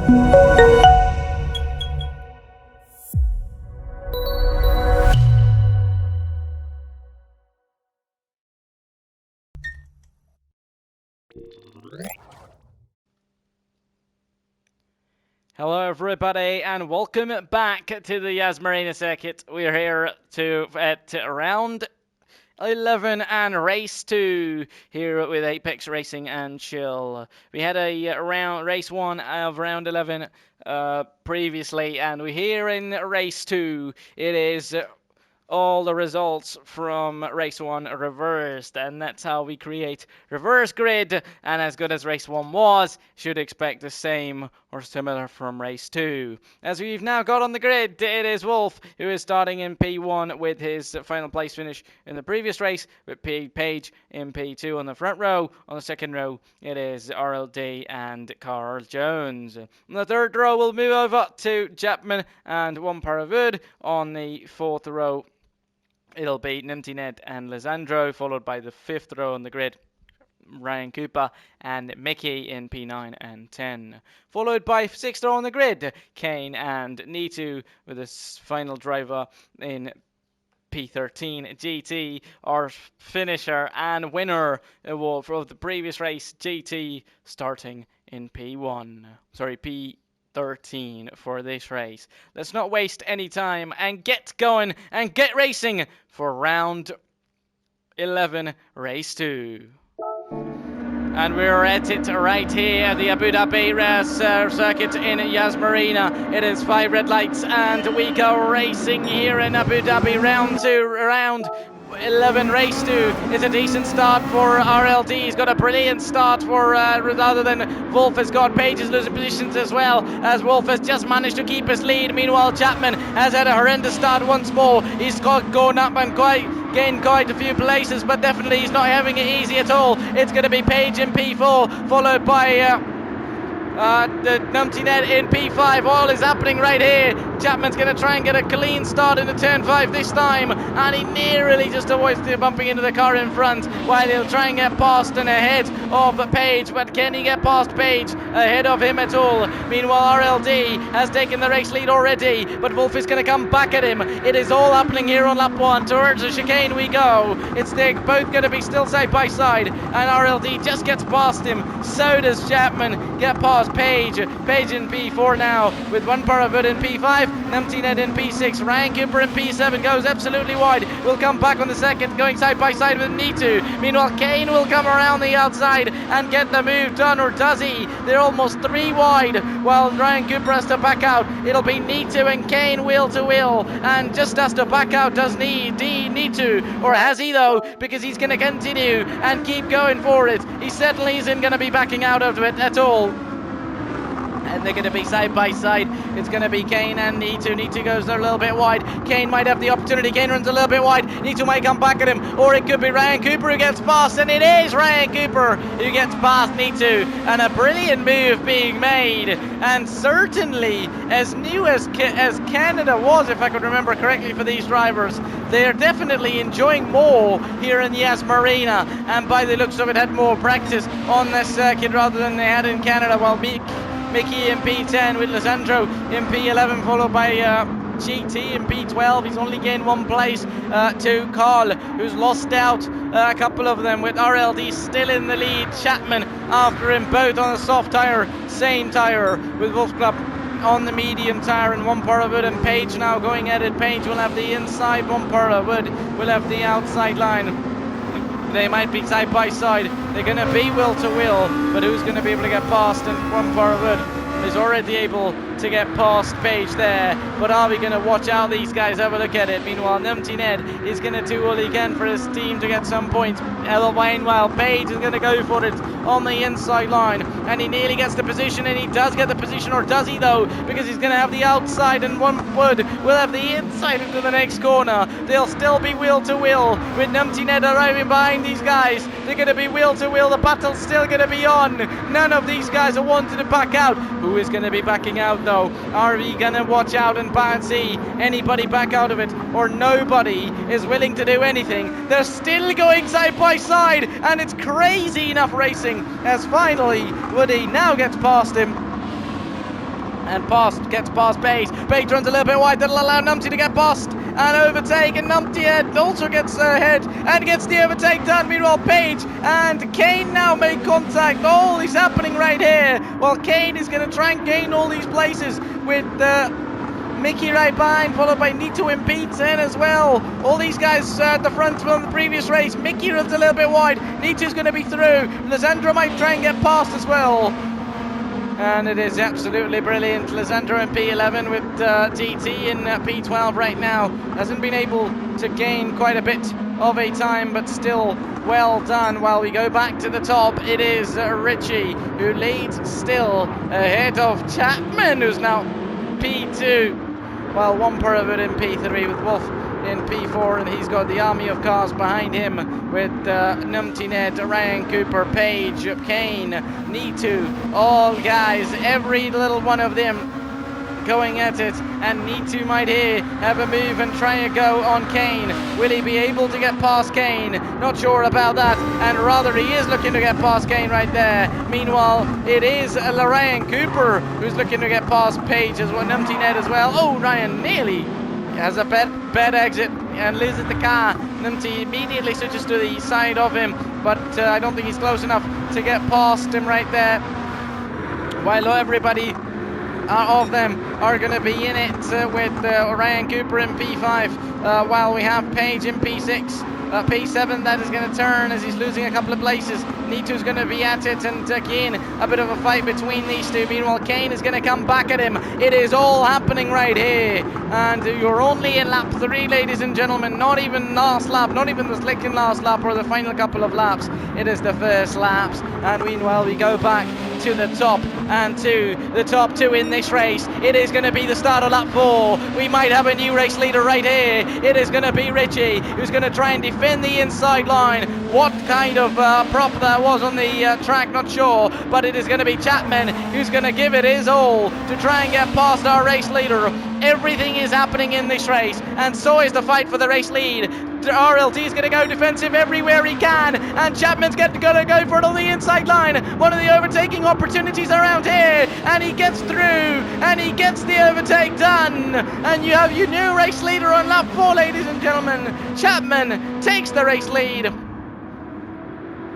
Hello everybody and welcome back to the Marina circuit. We're here at round 11 and race 2 here with Apex Racing and Chill. We had a race 1 of round 11 previously, and we're here in race 2. It is all the results from race 1 reversed, and that's how we create reverse grid. And as good as race 1 was, should expect the same or similar from race 2. As we've now got on the grid, it is Wolf who is starting in P1 with his final place finish in the previous race, with Page in P2 on the front row. On the second row, it is RLD and Carl Jones. On the third row, we'll move over to Chapman and One Parawood. On the fourth row, it'll be Numpty Ned and Lisandro, followed by the fifth row on the grid, Ryan Cooper and Mickey in P9 and 10. Followed by sixth row on the grid, Kane and Nitu, with his final driver in P13. GT, our finisher and winner of the previous race, GT, starting in P13 for this race. Let's not waste any time and get going and get racing for round 11, race 2. And we're at it right here at the Abu Dhabi circuit in Marina. It is 5 red lights and we go racing here in Abu Dhabi. Round 2, round 11, race 2. It's a decent start for RLD. He's got a brilliant start for rather than Wolf has got Page's losing positions as well, as Wolf has just managed to keep his lead. Meanwhile, Chapman has had a horrendous start once more. He's got going up and gained quite a few places, but definitely he's not having it easy at all. It's going to be Page in P4, followed by the Numpty Ned in P5. All is happening right here. Chapman's going to try and get a clean start into turn 5 this time, and he nearly just avoids bumping into the car in front, while he'll try and get past and ahead of Page. But can he get past Page ahead of him at all? Meanwhile, RLD has taken the race lead already, but Wolf is going to come back at him. It is all happening here on lap 1. Towards the chicane we go. They're both going to be still side by side, and RLD just gets past him. So does Chapman get past Page. Page in P4 now, with One Parawood in P5, Numpty Ned in P6, Ryan Cooper in P7 goes absolutely wide. We'll come back on the second, going side by side with Nitu. Meanwhile, Kane will come around the outside and get the move done, or does he? They're almost 3 wide, while Ryan Cooper has to back out. It'll be Nitu and Kane wheel to wheel, and just has to back out does Nitu, or has he though? Because he's going to continue and keep going for it. He certainly isn't going to be backing out of it at all. And they're going to be side by side. It's going to be Kane and Nitu. Nitu goes a little bit wide. Kane might have the opportunity. Kane runs a little bit wide. Nitu might come back at him. Or it could be Ryan Cooper who gets past. And it is Ryan Cooper who gets past Nitu. And a brilliant move being made. And certainly as new as Canada was, if I could remember correctly, for these drivers, they're definitely enjoying more here in the Marina. And by the looks of it, had more practice on this circuit rather than they had in Canada. While Mickey in P10 with Lisandro in P11, followed by GT in P12. He's only gained 1 place to Carl, who's lost out a couple of them, with RLD still in the lead. Chapman after him, both on a soft tyre, same tyre, with Wolf Club on the medium tyre, and One Parawood and Page now going at it. Page will have the inside, One Parawood will have the outside line. They might be side by side. They're going to be wheel to wheel, but who's going to be able to get past? And One Parawood is already able to get past Page there, but are we going to watch out these guys? Have a look at it. Meanwhile, Numpty Ned is going to do all he can for his team to get some points. While Page is going to go for it on the inside line, and he nearly gets the position, and he does get the position, or does he though? Because he's going to have the outside, and One Wood will have the inside into the next corner. They'll still be wheel to wheel with Numpty Ned arriving behind these guys. They're going to be wheel to wheel. The battle's still going to be on. None of these guys are wanting to back out. Who is going to be backing out though? Are we going to watch out and see anybody back out of it, or nobody is willing to do anything? They're still going side by side, and it's crazy enough racing, as finally Woody now gets past him. and gets past Page. Page runs a little bit wide, that'll allow Numpty to get past and overtake, and Numpty also gets ahead and gets the overtake done. Meanwhile, Page and Kane now make contact. All is happening right here. Well, Kane is going to try and gain all these places with Mickey right behind, followed by Nito in P10 as well. All these guys at the front from the previous race. Mickey runs a little bit wide. Nito's going to be through. Lizandra might try and get past as well. And it is absolutely brilliant. Lizandra in P11 with GT in P12 right now. Hasn't been able to gain quite a bit of a time, but still well done. While we go back to the top, it is Richie who leads still ahead of Chapman, who's now P2, while Wamper in P3 with Wolf in P4, and he's got the army of cars behind him with Numpty Ned, Ryan Cooper, Page, Kane, Nitu, all guys, every little one of them going at it, and Nitu might here have a move and try a go on Kane. Will he be able to get past Kane? Not sure about that, and rather he is looking to get past Kane right there. Meanwhile, it is Ryan Cooper who's looking to get past Page as well, Numpty Ned as well. Oh, Ryan nearly has a bad exit and loses the car. Numpty immediately switches to the side of him, but I don't think he's close enough to get past him right there. While everybody of them are going to be in it with Ryan Cooper in P5, while we have Page in P6. P7, that is going to turn as he's losing a couple of places. Nito's going to be at it, and again a bit of a fight between these two. Meanwhile, Kane is going to come back at him. It is all happening right here, and you're only in lap 3, ladies and gentlemen. Not even last lap, not even the second last lap or the final couple of laps. It is the first laps, and meanwhile we go back to the top and to the top two in this race. It is going to be the start of lap 4. We might have a new race leader right here. It is going to be Richie, who's going to try and defend the inside line. What kind of prop that was on the track, not sure, but it is going to be Chapman who's going to give it his all to try and get past our race leader. Everything is happening in this race, and so is the fight for the race lead. RLT is going to go defensive everywhere he can, and Chapman's going to go for it on the inside line. One of the overtaking opportunities around here, and he gets through, and he gets the overtake done. And you have your new race leader on lap 4, ladies and gentlemen. Chapman takes the race lead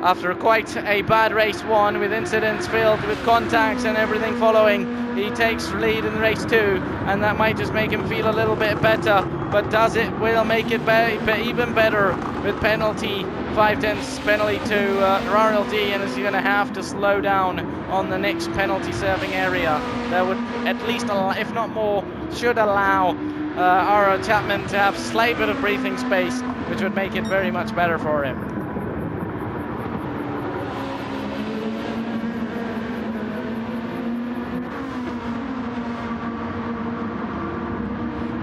after quite a bad race 1 with incidents filled with contacts and everything following. He takes lead in race 2, and that might just make him feel a little bit better, but does it will make it even better with penalty 5/10 penalty to RLD, and is going to have to slow down on the next penalty serving area. That would at least, if not more, should allow our Chapman to have a slight bit of breathing space, which would make it very much better for him.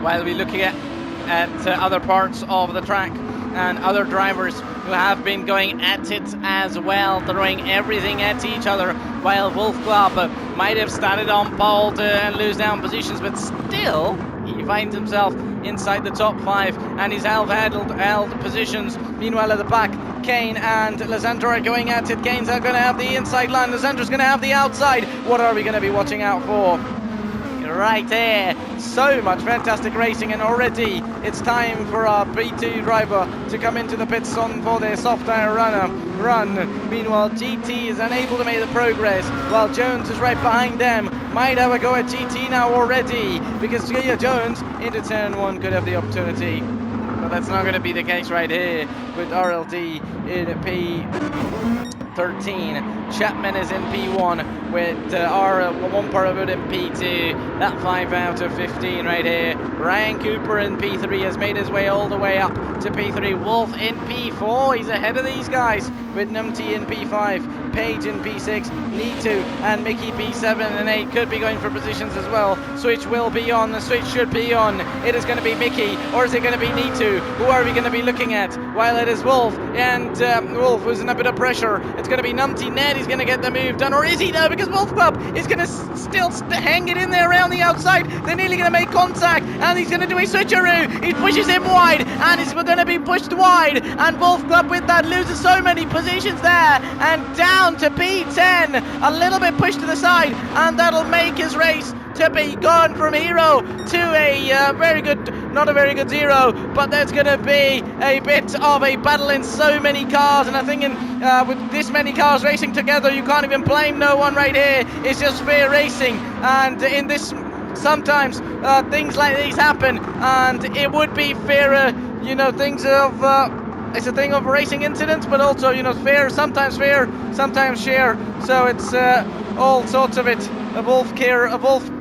While we're looking at other parts of the track and other drivers who have been going at it as well, throwing everything at each other, while Wolf Club might have started on pole and lose down positions, but still he finds himself inside the top 5 and he's held positions. Meanwhile at the back, Kane and Lizandra are going at it. Kane's going to have the inside line, Lisandra's going to have the outside. What are we going to be watching out for? Right there, so much fantastic racing, and already it's time for our P2 driver to come into the pits on for their soft tire run. Meanwhile, GT is unable to make the progress, while Jones is right behind them. Might have a go at GT now already, because Jones into turn 1 could have the opportunity, but that's not going to be the case right here with RLD in P13. Chapman is in P1 with our one Parawood in P2. That 5 out of 15 right here. Ryan Cooper in P3 has made his way all the way up to P3. Wolf in P4. He's ahead of these guys with Numpty in P5. Page in P6. Nitu and Mickey P7 and 8 could be going for positions as well. Switch will be on. The switch should be on. It is going to be Mickey, or is it going to be Nitu? Who are we going to be looking at? While it is Wolf, and Wolf was in a bit of pressure. It's going to be Numpty Ned. He's going to get the move done, or is he though? Because Wolf Club is going to still hang it in there around the outside. They're nearly going to make contact, and he's going to do a switcheroo. He pushes him wide, and he's going to be pushed wide. And Wolf Club with that loses so many positions there, and down to P10, a little bit pushed to the side, and that'll make his race to be gone from hero to a very good, not a very good zero, but there's going to be a bit of a battle in so many cars, and I think with this many cars racing together, you can't even blame no one right here. It's just fair racing, and in this, sometimes things like these happen, and it would be fairer, you know, things of it's a thing of racing incidents, but also, you know, fair, sometimes share, so it's all sorts of it. A Wolf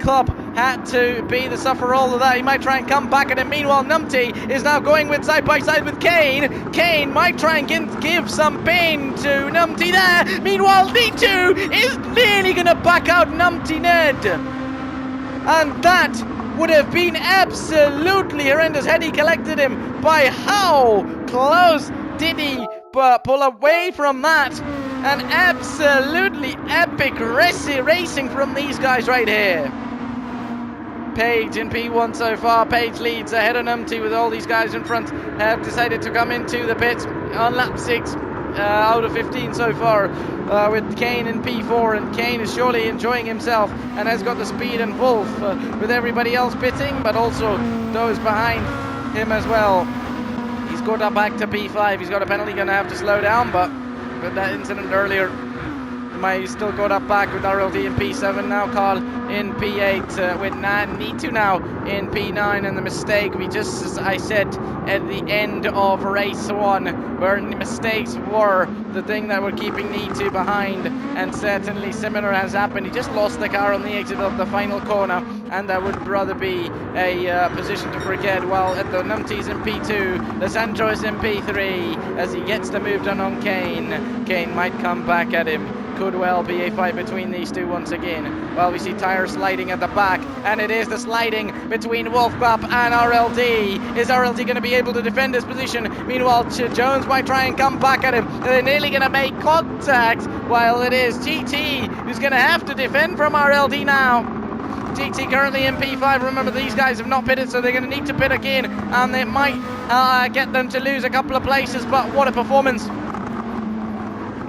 Club had to be the sufferer all of that. He might try and come back at him. Meanwhile, Numpty is now going with side by side with Kane. Kane might try and give some pain to Numpty there. Meanwhile, D2 is nearly going to back out Numpty Ned. And that would have been absolutely horrendous had he collected him. By how close did he pull away from that? An absolutely epic racing from these guys right here. Page in P1 so far. Page leads ahead of Numpty with all these guys in front. Have decided to come into the pits on lap 6 out of 15 so far, with Kane in P4, and Kane is surely enjoying himself and has got the speed and Wolf with everybody else pitting, but also those behind him as well. He's got up back to P5. He's got a penalty, going to have to slow down, but with that incident earlier, might still got up back with RLD in P7 now. Carl in P8 with Nitu now in P9, and the mistake we just, as I said at the end of race 1, where mistakes were the thing that were keeping Nitu behind, and certainly similar has happened. He just lost the car on the exit of the final corner, and that would rather be a position to forget. While at the Numpty's in P2, the Sandro is in P3 as he gets the move done on Kane. Kane might come back at him. Could well be a fight between these two once again. Well, we see tires sliding at the back, and it is the sliding between Wolfbap and RLD. Is RLD going to be able to defend his position? Meanwhile, Jones might try and come back at him. They're nearly going to make contact, while it is GT who's going to have to defend from RLD now. GT currently in P5. Remember, these guys have not pitted, so they're going to need to pit again, and it might get them to lose a couple of places, but what a performance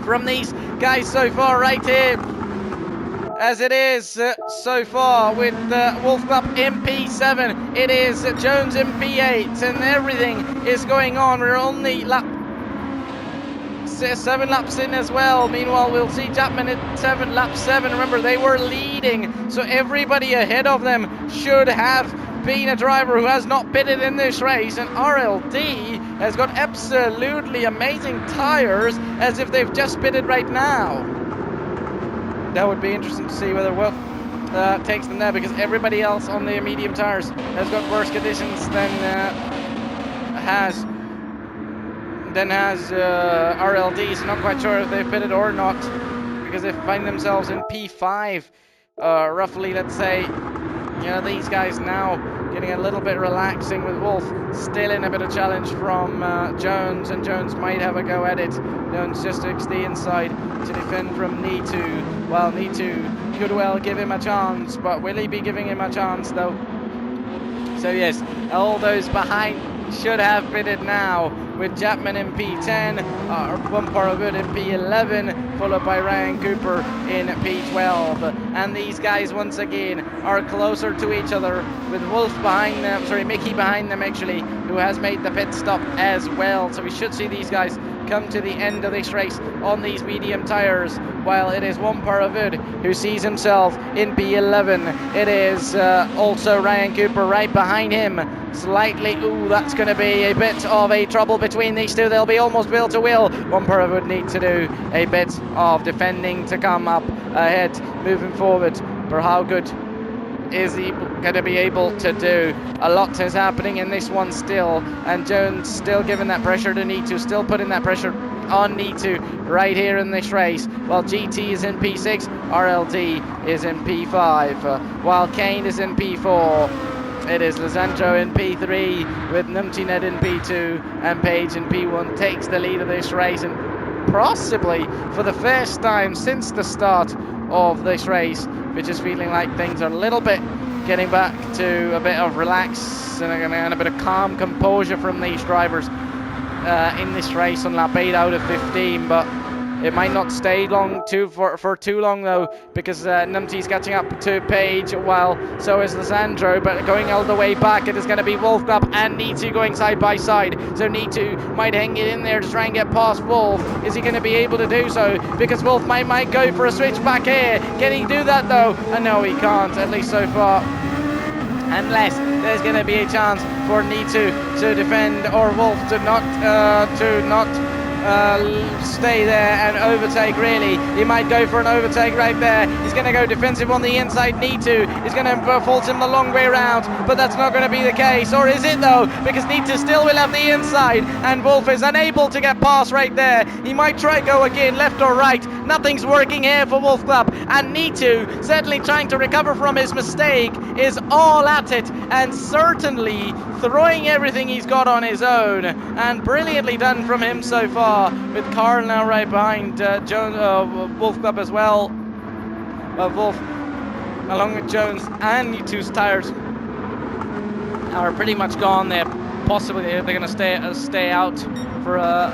from these guys so far right here, as it is so far with Wolfbap in P7. It is Jones in P8, and everything is going on. We're only 7 laps in as well. Meanwhile, we'll see Chapman at lap 7. Remember, they were leading, so everybody ahead of them should have been a driver who has not pitted in this race, and RLD has got absolutely amazing tires, as if they've just pitted right now. That would be interesting to see whether Wolf takes them there, because everybody else on the medium tires has got worse conditions than has RLD, so not quite sure if they've pitted or not, because they find themselves in P5 roughly, let's say. You know, these guys now getting a little bit relaxing, with Wolf still in a bit of challenge from Jones, and Jones might have a go at it. Jones just takes the inside to defend from Nitu, while Nitu could well give him a chance, but will he be giving him a chance though? So yes, all those behind should have pitted now, with Chapman in P10, Wood in P11, followed by Ryan Cooper in P12. And these guys once again are closer to each other, with Wolf behind them, Mickey behind them actually, who has made the pit stop as well. So we should see these guys come to the end of this race on these medium tires, while it is Wood who sees himself in P11. It is also Ryan Cooper right behind him, slightly. Ooh, that's going to be a bit of a trouble between these two. They'll be almost wheel to wheel. Wood would need to do a bit of defending to come up ahead moving forward, but how good is he going to be able to do? A lot is happening in this one still, and Jones still giving that pressure to Nitu, still putting that pressure on Nitu right here in this race, while GT is in P6, RLD is in P5, while Kane is in P4. It is Lisandro in P3 with Numpty Ned in P2, and Page in P1 takes the lead of this race, and possibly for the first time since the start of this race, which is feeling like things are a little bit getting back to a bit of relax and a bit of calm composure from these drivers in this race on lap 8 out of 15. But It might not stay long for too long though, because Numpty's catching up to Page, while so is Lizandro, but going all the way back, it is going to be Wolf up and Nitu going side by side. So Nitu might hang it in there to try and get past Wolf. Is he going to be able to do so? Because Wolf might go for a switch back here. Can he do that though? No, he can't, at least so far. Unless there's going to be a chance for Nitu to defend, or Wolf to not stay there and overtake. Really, he might go for an overtake right there. He's going to go defensive on the inside. Nitu is going to fault him the long way around, but that's not going to be the case, or is it though? Because Nitu still will have the inside, and Wolf is unable to get past right there. He might try go again, left or right. Nothing's working here for Wolf Club, and Nitu, certainly trying to recover from his mistake, is all at it, and certainly throwing everything he's got on his own, and brilliantly done from him so far, with Carl now right behind Wolf Club as well. Wolf, along with Jones and Nitu's tires, are pretty much gone. They're possibly they're going to stay out for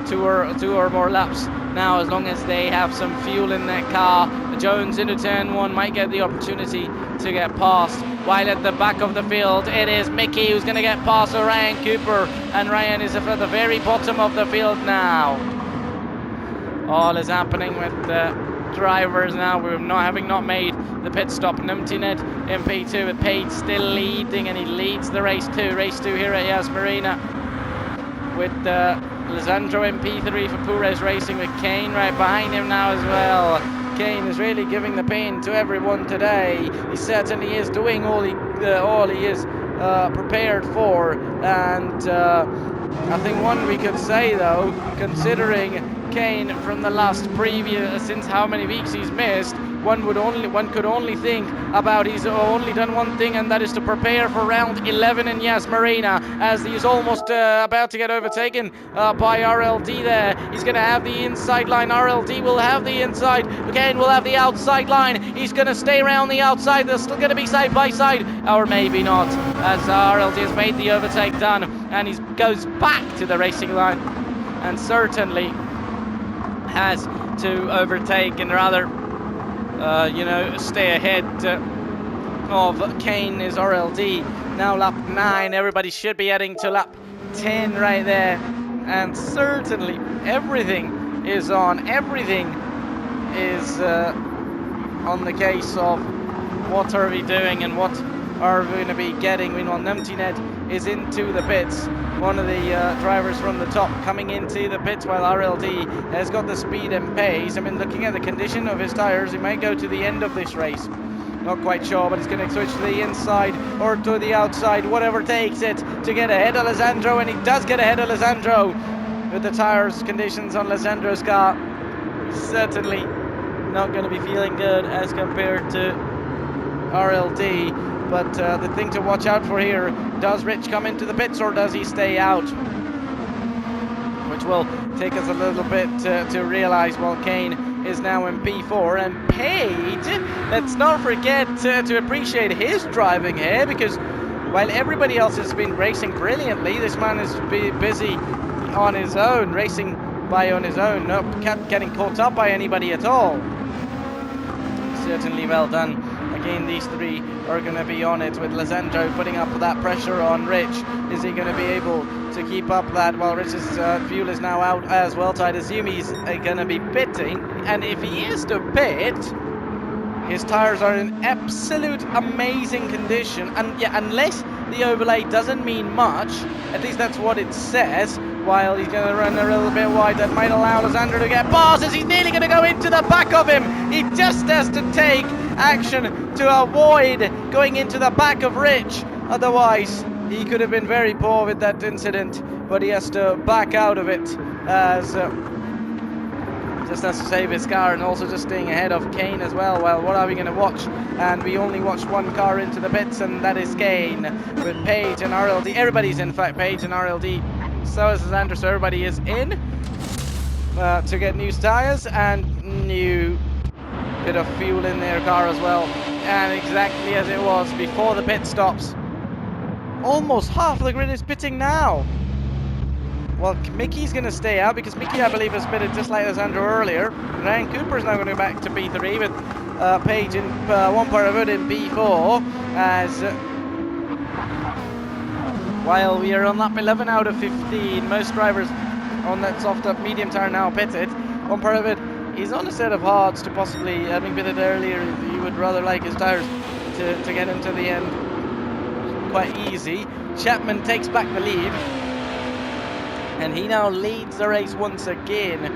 two or more laps now, as long as they have some fuel in their car. Jones into turn 1 might get the opportunity to get past, while at the back of the field it is Mickey who's going to get past Ryan Cooper, and Ryan is at the very bottom of the field now. All is happening with the drivers now. We're having not made the pit stop. Numpty-Ned in P2 with Page still leading, and he leads the race 2 here at Yas Marina, with Lizandro in P3 for Pures Racing, with Kane right behind him now as well. Kane is really giving the pain to everyone today. He certainly is doing all he is prepared for, and I think one we could say though, considering Kane from the last since how many weeks he's missed, one could only think about he's only done one thing, and that is to prepare for round 11 in Yas Marina, as he's almost about to get overtaken by RLD there. He's going to have the inside line. RLD will have the inside. Kane will have the outside line. He's going to stay around the outside. They're still going to be side by side, or maybe not, as RLD has made the overtake done, and he goes back to the racing line, and certainly has to overtake and rather stay ahead of Kane is RLD. Now lap 9, everybody should be heading to lap 10 right there, and certainly everything is on. Everything is on the case of what are we doing and what are we going to be getting. Meanwhile, Numpty-Ned is into the pits. One of the drivers from the top coming into the pits, while RLD has got the speed and pace. I mean, looking at the condition of his tires, he may go to the end of this race. Not quite sure, but he's going to switch to the inside or to the outside, whatever takes it, to get ahead of Lizandro, and he does get ahead of Lizandro. With the tires conditions on Lizandro's car, he's certainly not going to be feeling good as compared to RLD. But the thing to watch out for here, does Rich come into the pits or does he stay out? Which will take us a little bit to realise. Well, Kane is now in P4, and Page, let's not forget to appreciate his driving here, because while everybody else has been racing brilliantly, this man is busy on his own, racing on his own, not getting caught up by anybody at all. Certainly well done. Again, these three are going to be on it, with Lizandro putting up that pressure on Rich. Is he going to be able to keep up that? Well, Rich's fuel is now out as well, so I'd assume he's going to be pitting. And if he is to pit, his tires are in absolute amazing condition. And yeah, unless the overlay doesn't mean much, at least that's what it says, while he's going to run a little bit wide, that might allow Lizandro to get past, as he's nearly going to go into the back of him. He just has to take action to avoid going into the back of Rich. Otherwise, he could have been very poor with that incident, but he has to back out of it, as just has to save his car, and also just staying ahead of Kane as well. Well, what are we going to watch? And we only watched one car into the pits, and that is Kane, with Page and RLD. Everybody's in fact Page and RLD. So is Xander, so everybody is in to get new tyres and new bit of fuel in their car as well. And exactly as it was before the pit stops, almost half of the grid is pitting now. well, Mickey's going to stay out because Mickey, I believe, has pitted just like Alessandro earlier. Ryan Cooper's now going to go back to P3 with Page in one part of it in P4 as while we are on lap 11 out of 15, most drivers on that soft up medium tire now pitted. One part of it is on a set of hards to possibly, having pitted earlier, he would rather like his tires to get into the end quite easy. Chapman takes back the lead, and he now leads the race once again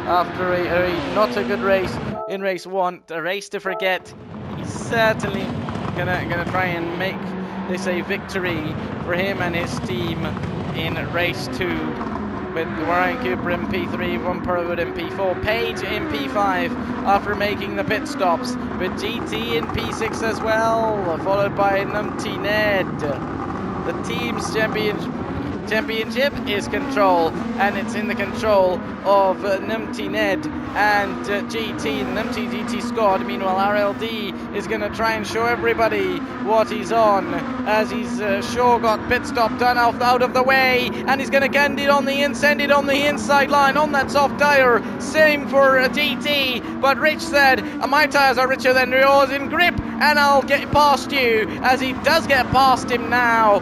after a not a good race in race 1, a race to forget. He's certainly gonna try and make this a victory for him and his team in race 2, with Ryan Cooper in P3, Von Perwood in P4, Page in P5 after making the pit stops, with GT in P6 as well, followed by Numpty Ned. The team's championship is control, and it's in the control of Numpty Ned and GT, Numpty GT squad. Meanwhile, RLD is going to try and show everybody what he's on, as he's sure got pit stop done out of the way, and he's going to send it on the inside line on that soft tire. Same for GT, but Rich said, my tires are richer than yours in grip, and I'll get past you, as he does get past him now.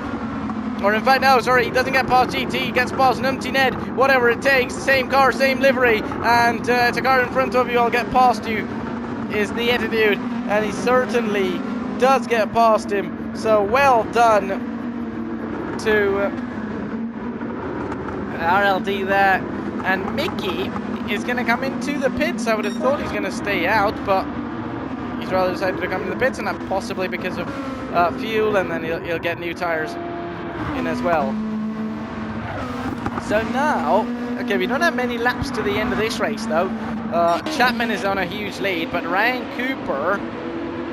Or in fact, no, sorry, he doesn't get past GT, he gets past Numpty Ned, whatever it takes, same car, same livery, and it's a car in front of you, I'll get past you, is the attitude, and he certainly does get past him, so well done to RLD there. And Mickey is going to come into the pits. I would have thought he's going to stay out, but he's rather decided to come into the pits, and that possibly because of fuel, and then he'll get new tyres in as well. So now, okay, we don't have many laps to the end of this race though. Chapman is on a huge lead, but Ryan Cooper,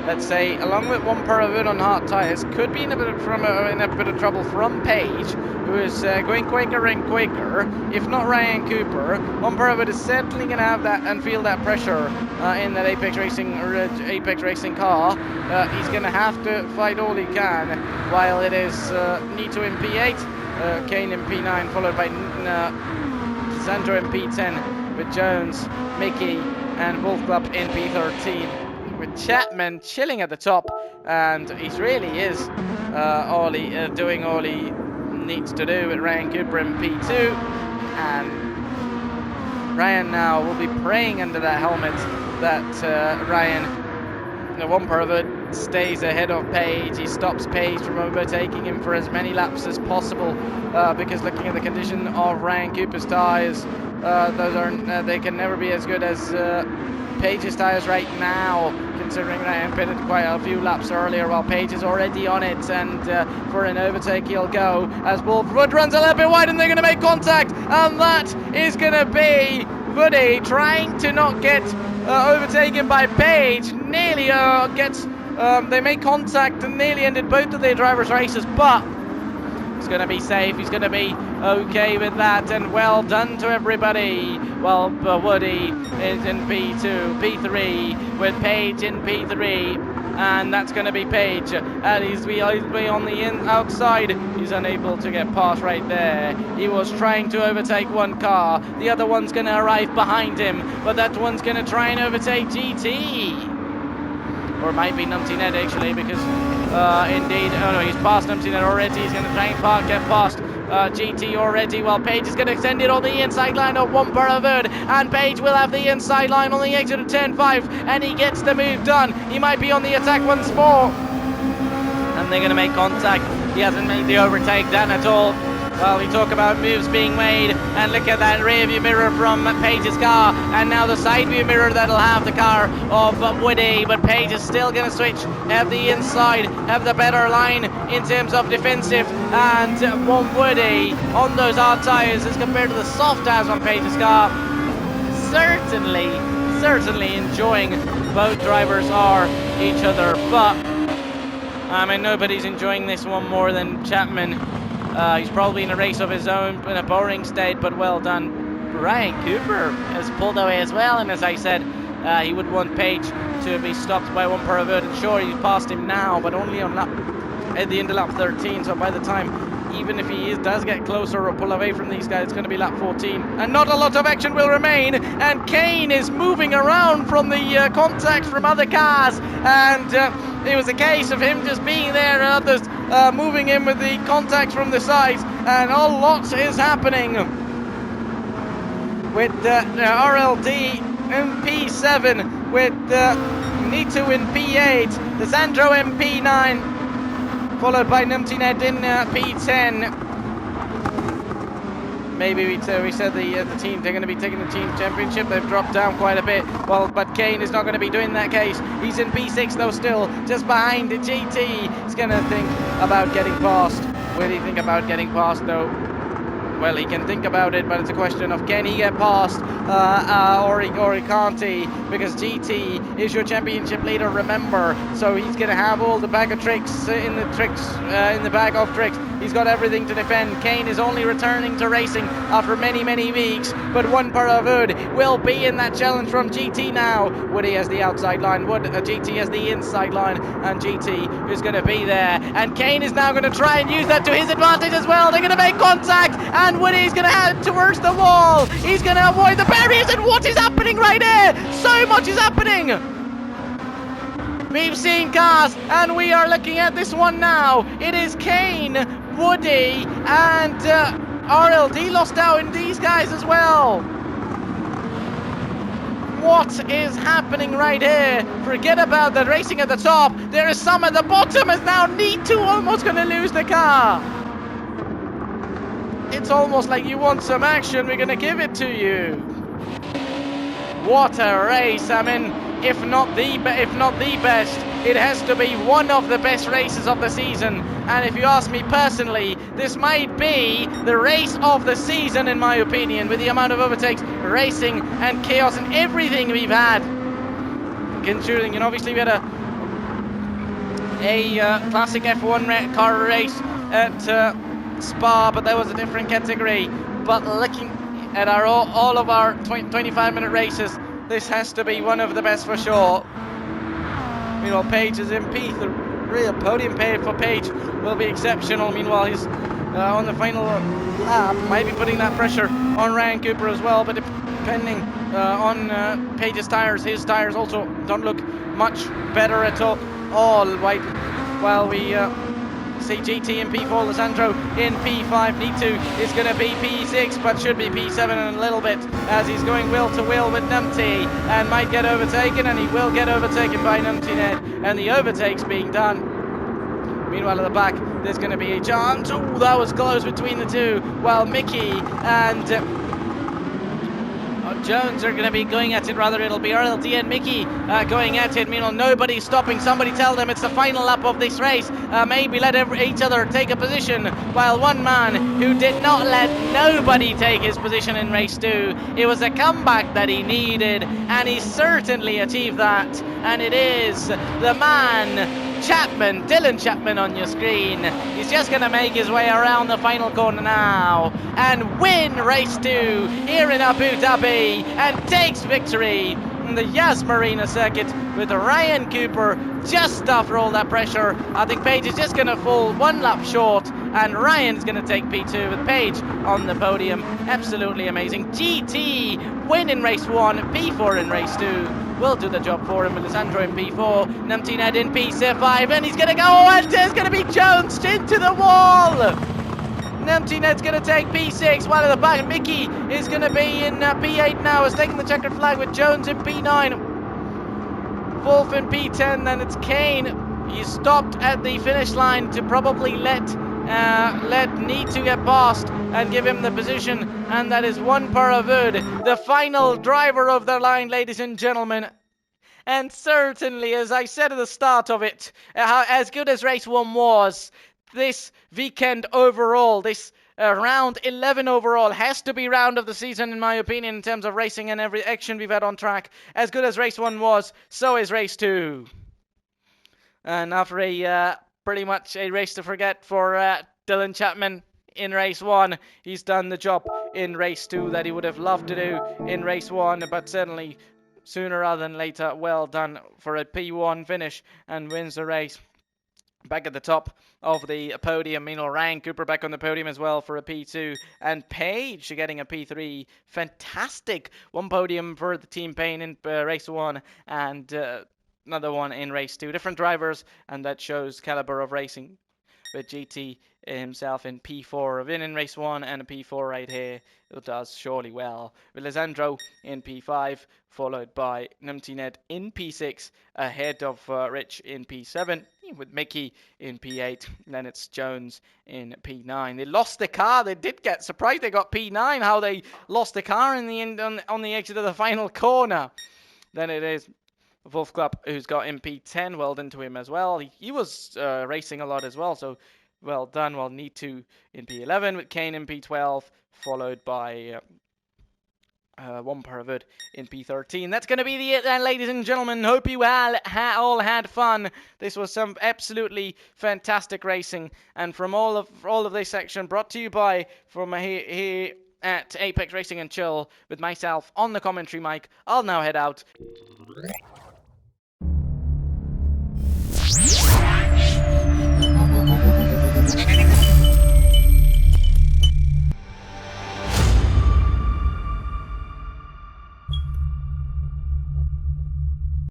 let's say, along with one per of it on hard tyres, could be in a bit of trouble from Page, who is going quicker and quicker. If not Ryan Cooper, one per of it is certainly going to have that and feel that pressure in that Apex Racing car. He's going to have to fight all he can, while it is Nito in P8, Kane in P9, followed by Sandro in P10, with Jones, Mickey, and Wolf Club in P13. With Chapman chilling at the top, and he really is doing all he needs to do, with Ryan Cooper in P2, and Ryan now will be praying under that helmet that Ryan, the one per of it, stays ahead of Page. He stops Page from overtaking him for as many laps as possible, because looking at the condition of Ryan Cooper's tyres, those are they can never be as good as Page's tyres right now, considering Ryan pitted quite a few laps earlier while Page is already on it, and for an overtake he'll go as Wolfwood runs a little bit wide, and they're going to make contact, and that is going to be Woody trying to not get overtaken by Page. Nearly they make contact and nearly ended both of their drivers' races, but he's going to be safe, he's going to be okay with that, and well done to everybody. Well, Woody is in P2, P3, with Page in P3, and that's going to be Page, and he's on the outside. He's unable to get past right there. He was trying to overtake one car, the other one's going to arrive behind him, but that one's going to try and overtake GT. Or it might be Numpty Ned actually, because indeed, oh no, he's passed Numpty Ned already. He's going to try and get past GT already, while Page is going to send it on the inside line of one per third, and Page will have the inside line on the exit of turn 5, and he gets the move done. He might be on the attack once more, and they're going to make contact. He hasn't made the overtake done at all. Well, we talk about moves being made, and look at that rear view mirror from Page's car, and now the side view mirror that'll have the car of Woody, but Page is still going to switch, have the inside, have the better line in terms of defensive, and one Woody on those hard tyres as compared to the soft tyres on Page's car. Certainly enjoying both drivers are each other, but I mean, nobody's enjoying this one more than Chapman. He's probably in a race of his own in a boring state, but well done. Ryan Cooper has pulled away as well, and as I said, he would want Page to be stopped by one per third, and sure, he's passed him now, but only on at the end of lap 13, so by the time even if he does get closer or pull away from these guys, it's going to be lap 14. And not a lot of action will remain. And Kane is moving around from the contacts from other cars. And it was a case of him just being there and others moving in with the contacts from the sides. And a lot is happening with RLD in P7, with Nitu in P8, the Sandro in P9, followed by Numtined in P10. Maybe we said the team, they're going to be taking the team championship. They've dropped down quite a bit. Well, but Kane is not going to be doing that case. He's in P6 though still, just behind GT. He's going to think about getting past. Will he think about getting past though? Well, he can think about it, but it's a question of can he get past or he can't he? Because GT is your championship leader, remember. So he's going to have all the bag of tricks in the bag of tricks. He's got everything to defend. Kane is only returning to racing after many, many weeks. But one Wood will be in that challenge from GT now. Woody has the outside line. GT has the inside line. And GT is going to be there. And Kane is now going to try and use that to his advantage as well. They're going to make contact. And Woody's going to head towards the wall. He's going to avoid the barriers. And what is happening right here? So much is happening. We've seen cars, and we are looking at this one now. It is Kane, Woody, and RLD lost out in these guys as well. What is happening right here? Forget about the racing at the top. There is some at the bottom, as now Nitu almost going to lose the car. It's almost like you want some action. We're going to give it to you. What a race. I mean, if not the best, it has to be one of the best races of the season. And if you ask me personally, this might be the race of the season in my opinion, with the amount of overtakes, racing and chaos and everything we've had. Considering, and obviously we had a classic F1 car race at Spa, but that was a different category. But looking at all of our 25-minute races, this has to be one of the best for sure. Meanwhile, Page is in P. The real podium pay for Page will be exceptional. Meanwhile, he's on the final lap, might be putting that pressure on Ryan Cooper as well. But depending on Page's tires, his tires also don't look much better at all. While we see GT in P4, Lissandro in P5, Nitu is going to be P6, but should be P7 in a little bit, as he's going wheel to wheel with Numpty, and might get overtaken, and he will get overtaken by Numpty Ned, and the overtake's being done. Meanwhile, at the back, there's going to be a chance. Oh, that was close between the two, while Mickey and Jones are going to be going at it. Rather, it'll be RLD and Mickey going at it. Meanwhile, nobody's stopping. Somebody tell them it's the final lap of this race. Maybe let each other take a position, while one man who did not let nobody take his position in race 2. It was a comeback that he needed, and he certainly achieved that. And it is the man Chapman, Dylan Chapman on your screen. He's just going to make his way around the final corner now and win race 2 here in Abu Dhabi, and takes victory in the Marina circuit with Ryan Cooper just after all that pressure. I think Page is just going to fall one lap short, and Ryan's going to take P2 with Page on the podium. Absolutely amazing. GT win in race 1, P4 in race 2. Will do the job for him with Lissandro in P4, Numpty Ned in P5, and he's going to go, and there's going to be Jones into the wall! Numpty Ned's going to take P6, while at the back Mickey is going to be in P8 now, is taking the checkered flag with Jones in P9. Wolf in P10, then it's Kane. He stopped at the finish line to probably let Need to get past and give him the position, and that is one Wood, the final driver of the line, ladies and gentlemen. And certainly, as I said at the start of it, as good as race 1 was, this weekend overall, this round 11 overall, has to be round of the season in my opinion, in terms of racing and every action we've had on track. As good as race 1 was, so is race 2. And after a pretty much a race to forget for Dylan Chapman in race 1, he's done the job in race 2 that he would have loved to do in race 1, but certainly sooner rather than later, well done for a P1 finish, and wins the race. Back at the top of the podium, meanwhile Ryan Cooper back on the podium as well for a P2, and Page getting a P3. Fantastic. One podium for the Team Payne in race 1, and another one in race 2. Different drivers, and that shows caliber of racing. With GT himself in P4 of in race 1, and a P4 right here. It does surely well. With Lisandro in P5, followed by Numtined in P6, ahead of Rich in P7, with Mickey in P8. And then it's Jones in P9. They lost the car. They did get surprised. They got P9. How they lost the car in the end on the exit of the final corner. Then it is Wolf Club, who's got in P10. Well done to him as well. He was racing a lot as well, so well done. Well, Need to in P11 with Kane in P12, followed by one Pervert in P13. That's going to be it then, ladies and gentlemen. Hope you all had fun. This was some absolutely fantastic racing, and from all of this section, brought to you by from here at Apex Racing and Chill with myself on the commentary mic. I'll now head out.